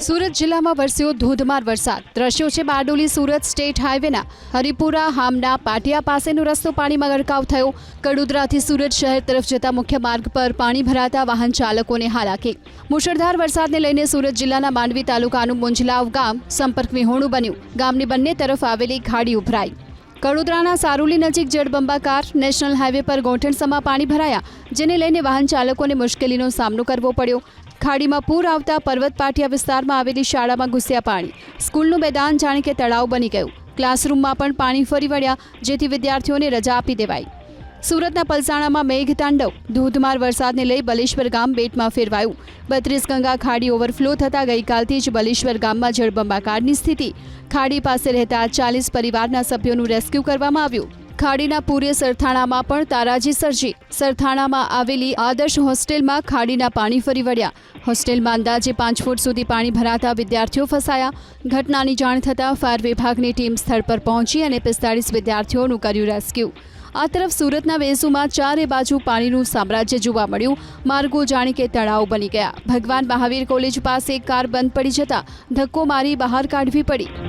સુરત જિલ્લામાં વરસ્યો ધોધમાર વરસાદ। દ્રશ્યો છે બારડોલી સુરત સ્ટેટ હાઈવેના હરિપુરા હામના પાટિયા પાસેનો રસ્તો પાણીમાં ગરકાવ થયો। કડોદરાથી સુરત શહેર તરફ જતા મુખ્ય માર્ગ પર પાણી ભરાતા વાહન ચાલકોને હાલાકી। મુશળધાર વરસાદને લઈને સુરત જિલ્લાના માંડવી તાલુકાનું મુંજલાવ ગામ સંપર્ક વિહોણું બન્યું। ગામની બંને તરફ આવેલી ખાડી ઉભરાઈ। કડોદરાના સારોલી નજીક જળબંબાકાર નેશનલ હાઈવે પર ગોઠણસમાં પાણી ભરાયા, જેને લઈને વાહન ચાલકોને મુશ્કેલીનો સામનો કરવો પડ્યો। ખાડીમાં પૂર આવતા પર્વત પાટિયા વિસ્તારમાં આવેલી શાળામાં ઘૂસ્યા પાણી। સ્કૂલનું મેદાન જાણે કે તળાવ બની ગયું। ક્લાસરૂમમાં પણ પાણી ફરી વળ્યા, જેથી વિદ્યાર્થીઓને રજા આપી દેવાઈ। સુરતના પલસાણામાં મેઘતાંડવ। ધોધમાર વરસાદને લઈ બલેશ્વર ગામ બેટમાં ફેરવાયું। 32 ગંગા ખાડી ઓવરફ્લો થતાં ગઈકાલથી જ બલેશ્વર ગામમાં જળબંબાકારની સ્થિતિ। ખાડી પાસે રહેતા 40 પરિવારના સભ્યોનું રેસ્ક્યુ કરવામાં આવ્યું। ખાડીના પૂરે સરથાણામાં પણ તારાજી સર્જી। સરથાણામાં આવેલી આદર્શ હોસ્ટેલમાં ખાડીના પાણી ફરી વળ્યા। હોસ્ટેલમાં અંદાજે 5 ફૂટ સુધી પાણી ભરાતા વિદ્યાર્થીઓ ફસાયા। ઘટનાની જાણ થતાં ફાયર વિભાગની ટીમ સ્થળ પર પહોંચી અને 45 વિદ્યાર્થીઓનું કર્યું રેસ્ક્યુ। આ તરફ સુરતના વેસુમાં ચારે બાજુ પાણીનું સામ્રાજ્ય જોવા મળ્યું। માર્ગો જાણે કે તળાવ બની ગયા। ભગવાન મહાવીર કોલેજ પાસે કાર બંધ પડી જતા ધક્કો મારી બહાર કાઢવી પડી।